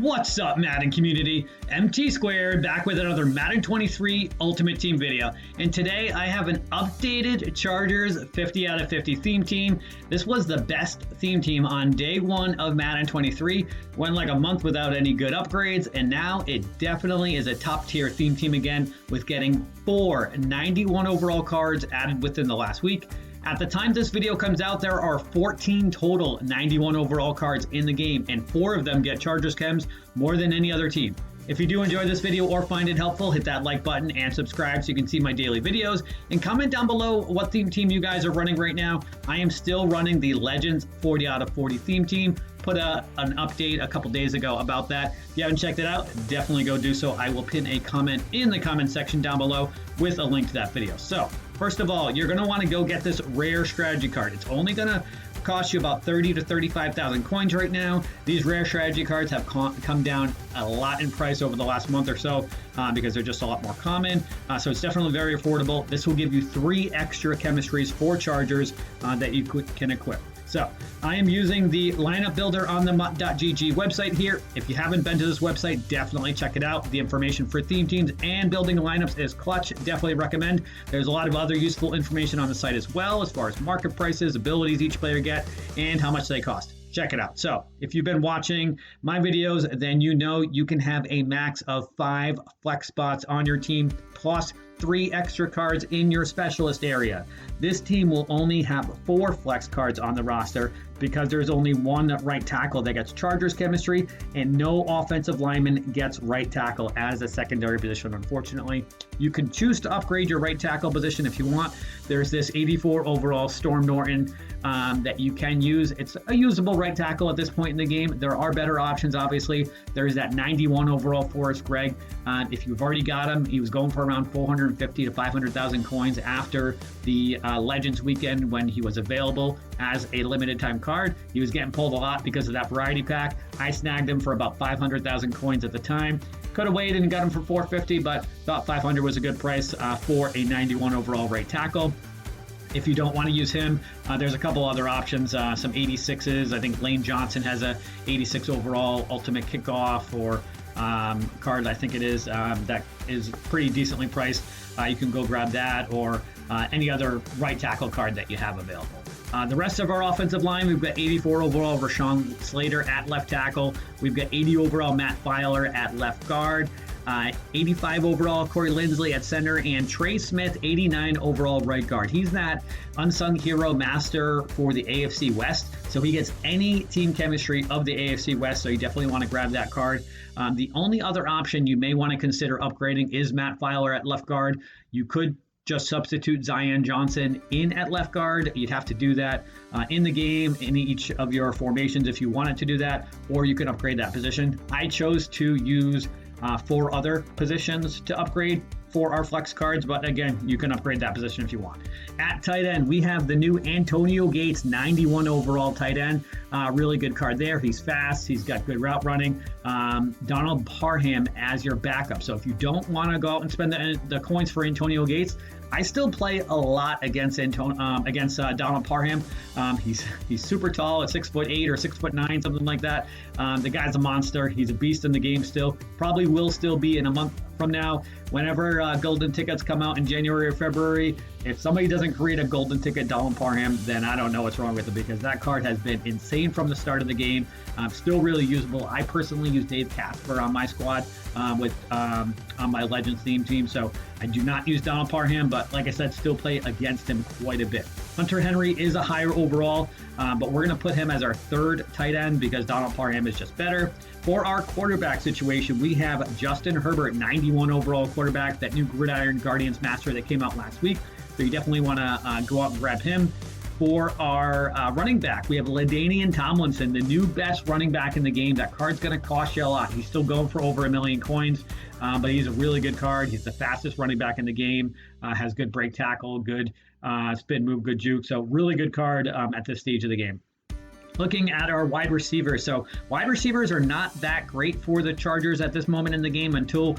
What's up, Madden community? MT Squared back with another Madden 23 Ultimate Team video. And today I have an updated Chargers 50 out of 50 theme team. This was the best theme team on day one of Madden 23. Went like a month without any good upgrades, and now it definitely is a top tier theme team again, with getting 4 91 overall cards added within the last week. At the time this video comes out, there are 14 total 91 overall cards in the game, and 4 of them get Chargers chems more than any other team. If you do enjoy this video or find it helpful, hit that like button and subscribe so you can see my daily videos, and comment down below what theme team you guys are running right now. I am still running the Legends 40 out of 40 theme team. Put an update a couple days ago about that. If you haven't checked it out, definitely go do so. I will pin a comment in the comment section down below with a link to that video. So first of all, you're going to want to go get this rare strategy card. It's only going to cost you about 30 to 35,000 coins right now. These rare strategy cards have come down a lot in price over the last month or so because they're just a lot more common. So it's definitely very affordable. This will give you 3 extra chemistries for Chargers that you can equip. So I am using the lineup builder on the MUT.gg website here. If you haven't been to this website, definitely check it out. The information for theme teams and building lineups is clutch. Definitely recommend. There's a lot of other useful information on the site as well, as far as market prices, abilities each player get, and how much they cost. Check it out. So if you've been watching my videos, then you know you can have a max of 5 flex spots on your team, plus 3 extra cards in your specialist area. This team will only have 4 flex cards on the roster because there's only 1 right tackle that gets Chargers chemistry, and no offensive lineman gets right tackle as a secondary position, unfortunately. You can choose to upgrade your right tackle position if you want. There's this 84 overall Storm Norton that you can use. It's a usable right tackle at this point in the game. There are better options, obviously. There's that 91 overall Forrest Gregg. If you've already got him, he was going for around 450 to 500,000 coins after the Legends weekend when he was available as a limited time card. He was getting pulled a lot because of that variety pack. I snagged him for about 500,000 coins at the time. Could have waited and got him for 450, but thought 500 was a good price for a 91 overall right tackle. If you don't want to use him, there's a couple other options, some 86s. I think Lane Johnson has a 86 overall ultimate kickoff or card, I think it is, that is pretty decently priced. You can go grab that, or any other right tackle card that you have available. The rest of our offensive line, we've got 84 overall Rashawn Slater at left tackle. We've got 80 overall Matt Filer at left guard. 85 overall Corey Linsley at center, and Trey Smith 89 overall right guard. He's that unsung hero master for the AFC West, so he gets any team chemistry of the AFC West, so you definitely want to grab that card. The only other option you may want to consider upgrading is Matt Filer at left guard. You could just substitute Zion Johnson in at left guard. You'd have to do that in the game, in each of your formations if you wanted to do that, or you can upgrade that position. I chose to use 4 other positions to upgrade for our flex cards, but again, you can upgrade that position if you want. At tight end, we have the new Antonio Gates 91 overall tight end. Really good card there. He's fast. He's got good route running. Donald Parham as your backup. So if you don't want to go out and spend the coins for Antonio Gates, I still play a lot against Donald Parham. He's super tall at 6'8" or 6'9", something like that. The guy's a monster. He's a beast in the game still. Probably will still be in a month from now. Whenever golden tickets come out in January or February, if somebody doesn't create a golden ticket Donald Parham, then I don't know what's wrong with it, because that card has been insane from the start of the game. Still really usable. I personally use Dave Casper on my squad on my Legends theme team, so I do not use Donald Parham, but like I said, still play against him quite a bit. Hunter Henry is a higher overall, but we're going to put him as our 3rd tight end because Donald Parham is just better. For our quarterback situation, we have Justin Herbert, 91 overall quarterback, that new Gridiron Guardians Master that came out last week. So you definitely want to go out and grab him. For our running back, we have LaDainian Tomlinson, the new best running back in the game. That card's going to cost you a lot. He's still going for over 1 million coins, but he's a really good card. He's the fastest running back in the game, has good break tackle, good spin move, good juke. So really good card at this stage of the game. Looking at our wide receivers. So wide receivers are not that great for the Chargers at this moment in the game until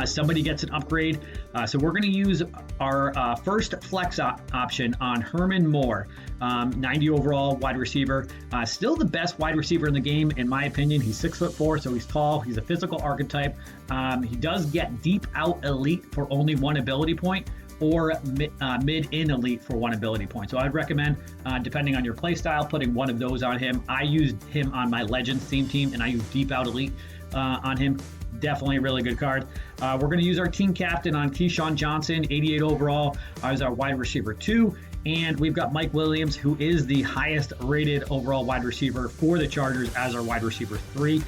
somebody gets an upgrade. So we're going to use our first flex option on Herman Moore, 90 overall wide receiver. Still the best wide receiver in the game, in my opinion. He's 6'4", so he's tall. He's a physical archetype. He does get deep out elite for only 1 ability point, or mid-in elite for 1 ability point. So I'd recommend, depending on your play style, putting one of those on him. I used him on my Legends team, and I used deep out elite on him. Definitely a really good card. We're going to use our team captain on Keyshawn Johnson, 88 overall, as our wide receiver 2. And we've got Mike Williams, who is the highest rated overall wide receiver for the Chargers, as our wide receiver 3.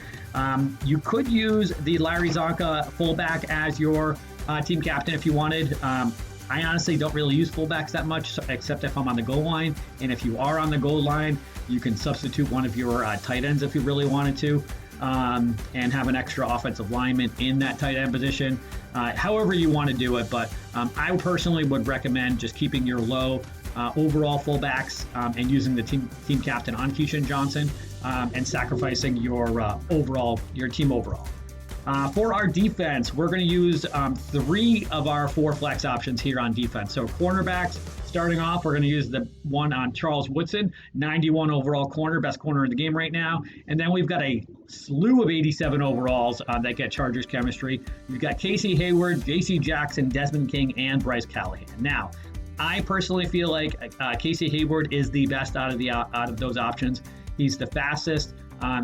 You could use the Larry Zonka fullback as your team captain if you wanted. I honestly don't really use fullbacks that much, except if I'm on the goal line. And if you are on the goal line, you can substitute one of your tight ends if you really wanted to, and have an extra offensive lineman in that tight end position. However you want to do it, but I personally would recommend just keeping your low overall fullbacks and using the team captain on Keyshawn Johnson, and sacrificing your team overall. For our defense, we're going to use 3 of our 4 flex options here on defense. So cornerbacks, starting off, we're going to use the one on Charles Woodson, 91 overall corner, best corner in the game right now. And then we've got a slew of 87 overalls that get Chargers chemistry. We've got Casey Hayward, J.C. Jackson, Desmond King, and Bryce Callahan. Now, I personally feel like Casey Hayward is the best out of those options. He's the fastest.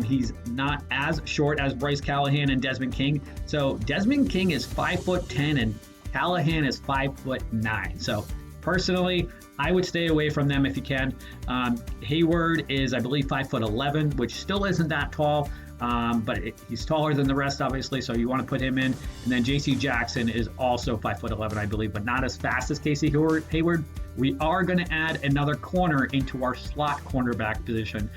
He's not as short as Bryce Callahan and Desmond King. So Desmond King is 5'10" and Callahan is 5'9". So personally, I would stay away from them if you can. Hayward is, I believe, 5'11", which still isn't that tall, but he's taller than the rest, obviously. So you want to put him in. And then J.C. Jackson is also 5'11", I believe, but not as fast as Casey Hayward. We are going to add another corner into our slot cornerback position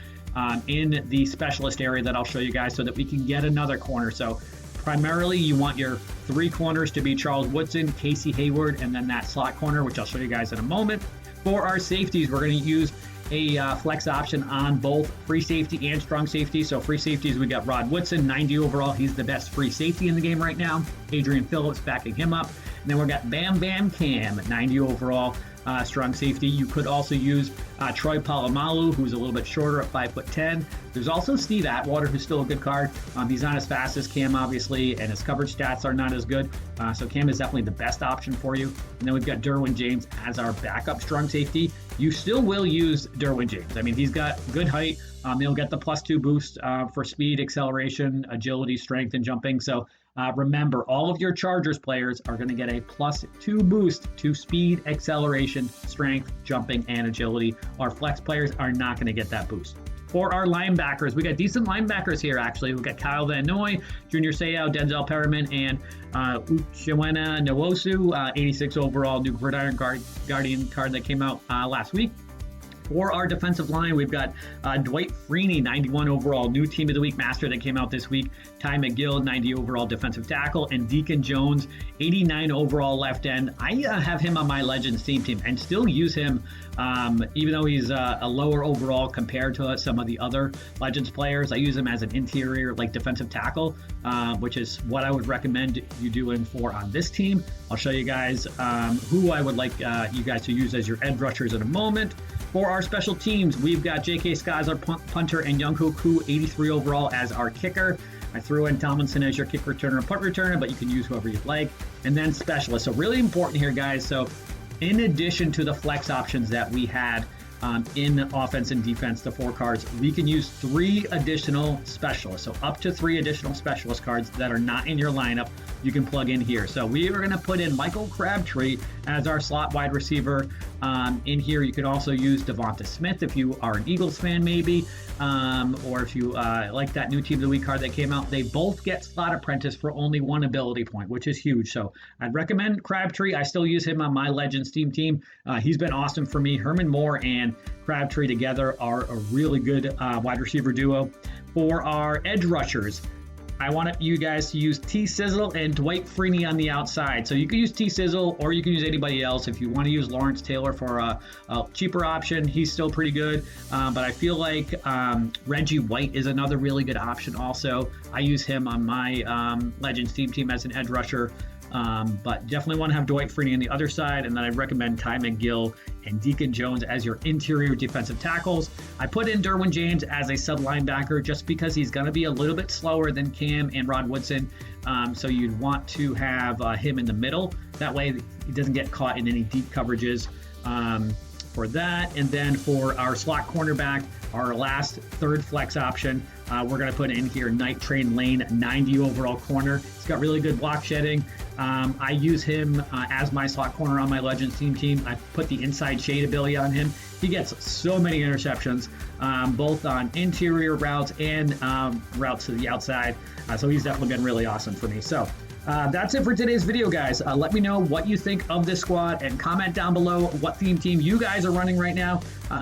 in the specialist area that I'll show you guys, so that we can get another corner. So primarily you want your 3 corners to be Charles Woodson, Casey Hayward, and then that slot corner, which I'll show you guys in a moment. For our safeties, we're going to use a flex option on both free safety and strong safety. So free safeties, we got Rod Woodson, 90 overall. He's the best free safety in the game right now. Adrian Phillips backing him up. And then we've got Bam Bam Cam, 90 overall. Strong safety. You could also use Troy Polamalu, who's a little bit shorter at 5'10". There's also Steve Atwater, who's still a good card. He's not as fast as Cam, obviously, and his coverage stats are not as good. So Cam is definitely the best option for you. And then we've got Derwin James as our backup strong safety. You still will use Derwin James. I mean, he's got good height. He'll get the +2 boost for speed, acceleration, agility, strength, and jumping. So remember, all of your Chargers players are going to get a +2 boost to speed, acceleration, strength, jumping, and agility. Our flex players are not going to get that boost. For our linebackers, we got decent linebackers here, actually. We've got Kyle Van Noy, Junior Seau, Denzel Perriman, and Uchenna Nwosu, 86 overall, new Gridiron Guardian card that came out last week. For our defensive line, we've got Dwight Freeney, 91 overall, new Team of the Week master that came out this week. Ty McGill, 90 overall defensive tackle. And Deacon Jones, 89 overall left end. I have him on my Legends team and still use him, even though he's a lower overall compared to some of the other Legends players. I use him as an interior, like defensive tackle, which is what I would recommend you doing for on this team. I'll show you guys who I would like you guys to use as your edge rushers in a moment. For our special teams, we've got J.K. Scott, our punter, and Younghook Koo, 83 overall, as our kicker. I threw in Tomlinson as your kick returner and punt returner, but you can use whoever you'd like. And then specialists. So really important here, guys. So in addition to the flex options that we had in offense and defense, the 4 cards, we can use 3 additional specialists. So up to 3 additional specialist cards that are not in your lineup, you can plug in here. So we are going to put in Michael Crabtree as our slot wide receiver. In here, you can also use Devonta Smith if you are an Eagles fan, maybe, or if you like that new Team of the Week card that came out. They both get slot apprentice for only 1 ability point, which is huge. So I'd recommend Crabtree. I still use him on my Legends team. He's been awesome for me. Herman Moore and Crabtree together are a really good wide receiver duo. For our edge rushers, I want you guys to use T-Sizzle and Dwight Freeney on the outside. So you can use T-Sizzle or you can use anybody else. If you want to use Lawrence Taylor for a cheaper option, he's still pretty good. But I feel like Reggie White is another really good option also. I use him on my Legends team as an edge rusher. But definitely want to have Dwight Freeney on the other side, and then I'd recommend Ty McGill and Deacon Jones as your interior defensive tackles. I put in Derwin James as a sub linebacker just because he's going to be a little bit slower than Cam and Rod Woodson, so you'd want to have him in the middle. That way he doesn't get caught in any deep coverages for that. And then for our slot cornerback, our last third flex option, we're going to put in here Night Train Lane, 90 overall corner. He's got really good block shedding. I use him as my slot corner on my Legends team. I put the inside shade ability on him. He gets so many interceptions, both on interior routes and routes to the outside. So he's definitely been really awesome for me. So that's it for today's video, guys. Let me know what you think of this squad and comment down below what theme team you guys are running right now.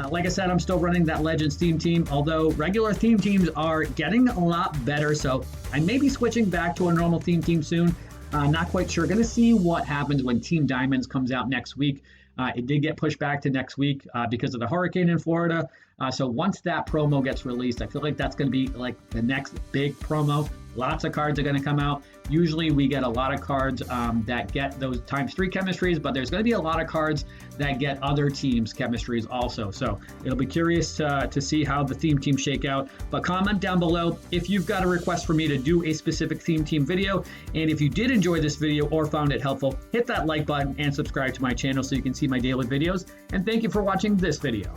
Like I said, I'm still running that Legends theme team, although regular theme teams are getting a lot better. So I may be switching back to a normal theme team soon. Not quite sure. Going to see what happens when Team Diamonds comes out next week. It did get pushed back to next week because of the hurricane in Florida. So once that promo gets released, I feel like that's going to be like the next big promo. Lots of cards are going to come out. Usually we get a lot of cards that get those ×3 chemistries, but there's going to be a lot of cards that get other teams' chemistries also. So it'll be curious to see how the theme teams shake out. But comment down below if you've got a request for me to do a specific theme team video. And if you did enjoy this video or found it helpful, hit that like button and subscribe to my channel so you can see my daily videos. And thank you for watching this video.